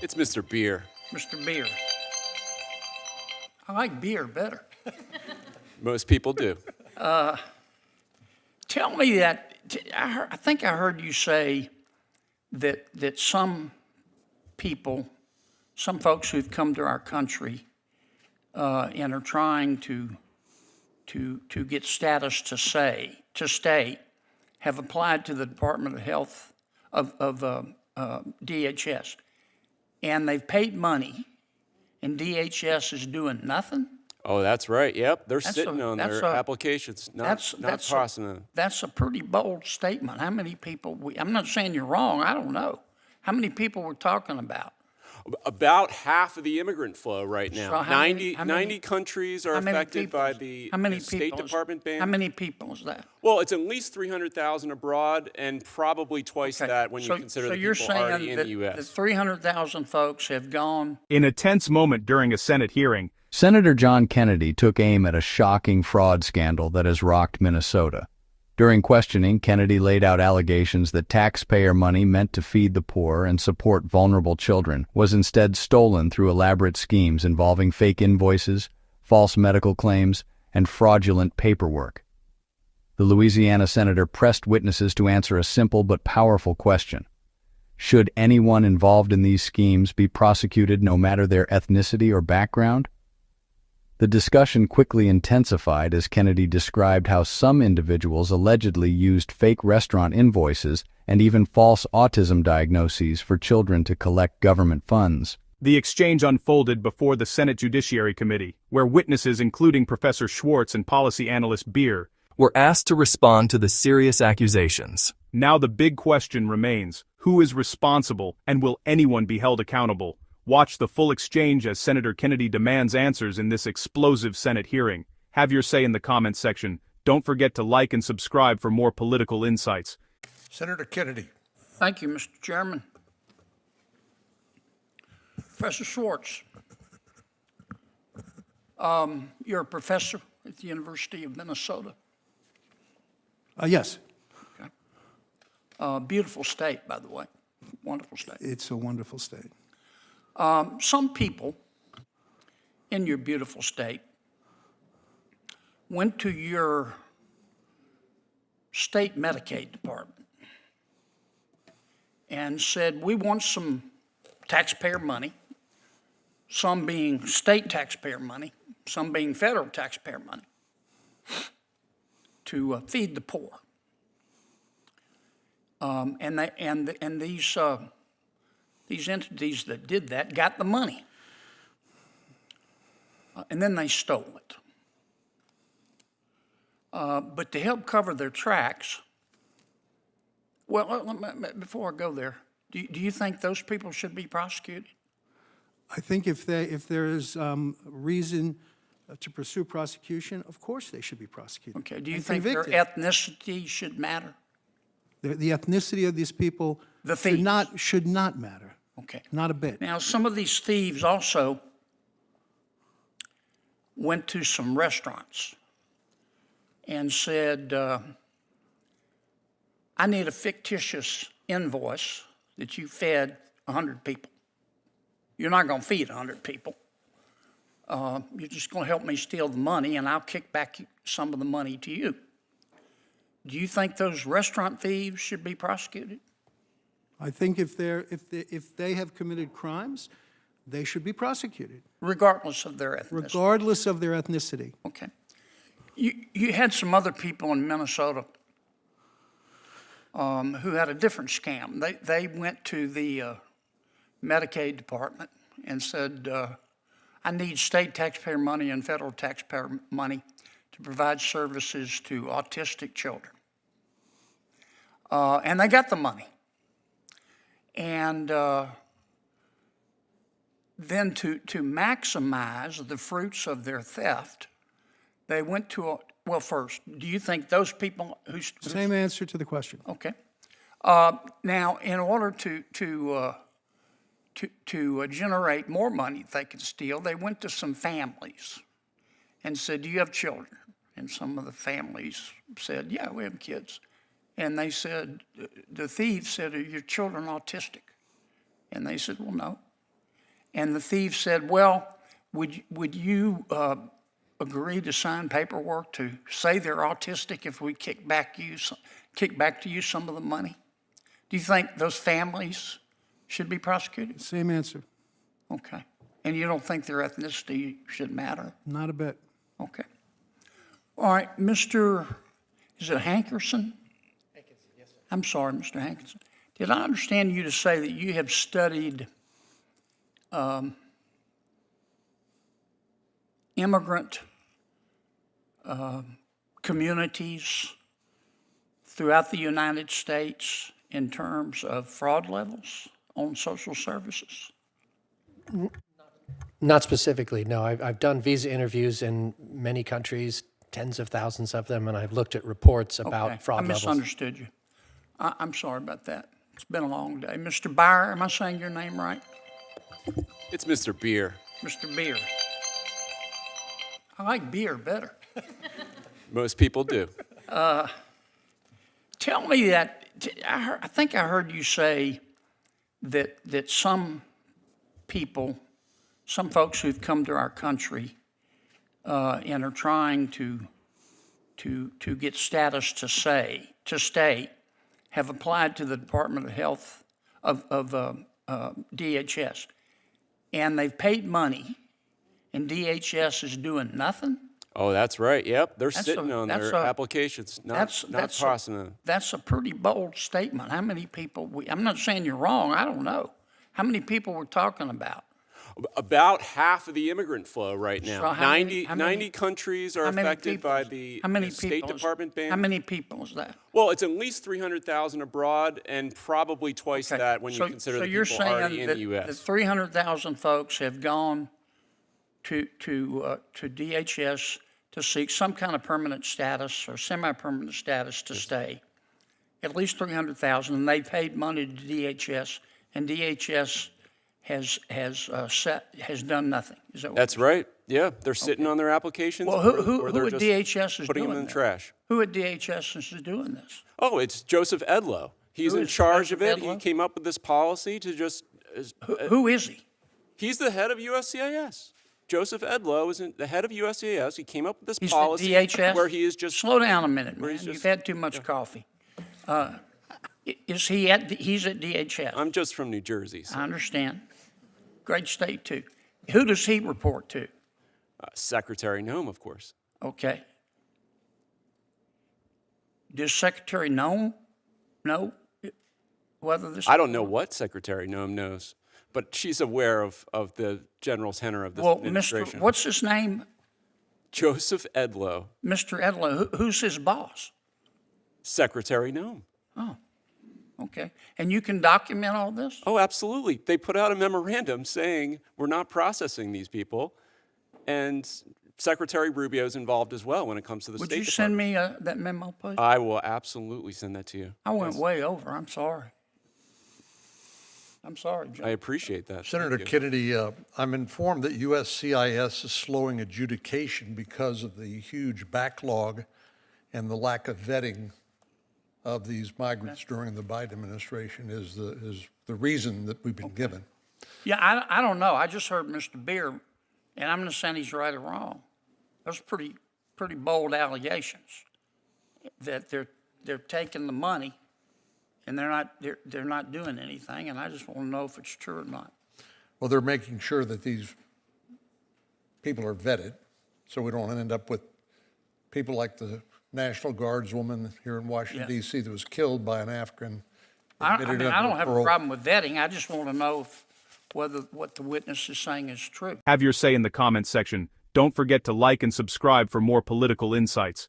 It's Mr. Beer. Mr. Beer. I like beer better. Most people do. Tell me that, I think I heard you say that some people, some folks who've come to our country and are trying to get status to stay, have applied to the Department of Health of DHS, and they've paid money, and DHS is doing nothing? Oh, that's right. Yep, they're sitting on their applications, not processing them. That's a pretty bold statement. How many people, I'm not saying you're wrong, I don't know. How many people we're talking about? About half of the immigrant flow right now. So 90 countries are affected by the State Department ban. How many people is that? Well, it's at least 300,000 abroad and probably twice that when you consider the people already in the U.S. So you're saying that 300,000 folks have gone. In a tense moment during a Senate hearing, Senator John Kennedy took aim at a shocking fraud scandal that has rocked Minnesota. During questioning, Kennedy laid out allegations that taxpayer money meant to feed the poor and support vulnerable children was instead stolen through elaborate schemes involving fake invoices, false medical claims, and fraudulent paperwork. The Louisiana senator pressed witnesses to answer a simple but powerful question. Should anyone involved in these schemes be prosecuted no matter their ethnicity or background? The discussion quickly intensified as Kennedy described how some individuals allegedly used fake restaurant invoices and even false autism diagnoses for children to collect government funds. the exchange unfolded before the Senate Judiciary Committee, where witnesses including Professor Schwartz and policy analyst Beer were asked to respond to the serious accusations. Now the big question remains, who is responsible and will anyone be held accountable? Watch the full exchange as Senator Kennedy demands answers in this explosive Senate hearing. Have your say in the comments section. Don't forget to like and subscribe for more political insights. Senator Kennedy. Thank you, Mr. Chairman. Professor Schwartz, you're a professor at the University of Minnesota. Yes. Okay. Beautiful state, by the way. Wonderful state. It's a wonderful state. Some people in your beautiful state went to your state Medicaid department and said, we want some taxpayer money, some being state taxpayer money, some being federal taxpayer money, to feed the poor. And these entities that did that got the money, and then they stole it. But to help cover their tracks, well, before I go there, do you think those people should be prosecuted? I think if there is reason to pursue prosecution, of course they should be prosecuted. Okay. Do you think their ethnicity should matter? The ethnicity of these people should not matter. Okay. Not a bit. Now, some of these thieves also went to some restaurants and said, I need a fictitious invoice that you fed 100 people. You're not going to feed 100 people. You're just going to help me steal the money, and I'll kick back some of the money to you. Do you think those restaurant thieves should be prosecuted? I think if they have committed crimes, they should be prosecuted. Regardless of their ethnicity? Regardless of their ethnicity. Okay. You had some other people in Minnesota who had a different scam. They went to the Medicaid department and said, I need state taxpayer money and federal taxpayer money to provide services to autistic children. And they got the money. And then to maximize the fruits of their theft, they went to well, first, do you think those people who... Same answer to the question. Okay. Now, in order to generate more money they could steal, they went to some families and said, do you have children? And some of the families said, yeah, we have kids. And they said, the thieves said, are your children autistic? And they said, well, no. And the thief said, well, would you agree to sign paperwork to say they're autistic if we kick back to you some of the money? Do you think those families should be prosecuted? Same answer. Okay. And you don't think their ethnicity should matter? Not a bit. Okay. All right, is it Hankerson? Hankinson, yes, sir. I'm sorry, Mr. Hankinson. Did I understand you to say that you have studied immigrant communities throughout the United States in terms of fraud levels on social services? Not specifically, no. I've done visa interviews in many countries, tens of thousands of them, and I've looked at reports about fraud levels. I misunderstood you. I'm sorry about that. It's been a long day. Mr. Beyer, am I saying your name right? It's Mr. Beer. Mr. Beer. I like beer better. Most people do. Tell me that, I think I heard you say that some people, some folks who've come to our country and are trying to get status to stay, have applied to the Department of Health of DHS, and they've paid money, and DHS is doing nothing? Oh, that's right. Yep, they're sitting on their applications, not processing them. That's a pretty bold statement. How many people, I'm not saying you're wrong, I don't know. How many people we're talking about? About half of the immigrant flow right now. So 90 countries are affected by the State Department ban. How many people is that? Well, it's at least 300,000 abroad and probably twice that when you consider the people already in the U.S. So you're saying that 300,000 folks have gone to DHS to seek some kind of permanent status or semi-permanent status to stay. At least 300,000, and they paid money to DHS, and DHS has done nothing. Is that what That's right. Yeah, they're sitting on their applications. Well, who at DHS is putting doing them in the this? trash. Who at DHS is doing this? Oh, it's Joseph Edlow. He's Who in is charge Joseph of it. Edlow? He came up with this policy to just. Who is he? He's the head of USCIS. Joseph Edlow is the head of USCIS. He came up with this He's policy at DHS? where he is just. Slow down a minute, man. he's You've just- had too much coffee. He's at DHS? I'm just from New Jersey. So. I understand. Great state, too. Who does he report to? Secretary Noem, of course. Okay. Does Secretary know whether this? I don't know what Secretary Noem knows, but she's aware of the general tenor of this administration. What's his name? Joseph Edlow. Mr. Edlow. Who's his boss? Secretary Noem. Oh, okay. And you can document all this? Oh, absolutely. They put out a memorandum saying we're not processing these people, and Secretary Rubio's involved as well when it comes to the State Department. Would you send me that memo, please? I will absolutely send that to you. I went way over. I'm sorry. I'm sorry, John. I appreciate that. Senator Kennedy, I'm informed that USCIS is slowing adjudication because of the huge backlog and the lack of vetting of these migrants during the Biden administration is the reason that we've been given. Yeah, I don't know. I just heard Mr. Beer, and I'm not saying he's right or wrong. Those are pretty bold allegations that they're taking the money and they're not doing anything, and I just want to know if it's true or not. Well, they're making sure that these people are vetted so we don't end up with people like the National Guards woman here in Washington, D.C. that was killed by an African. I don't have a problem with vetting. I just want to know whether what the witness is saying is true. Have your say in the comments section. Don't forget to like and subscribe for more political insights.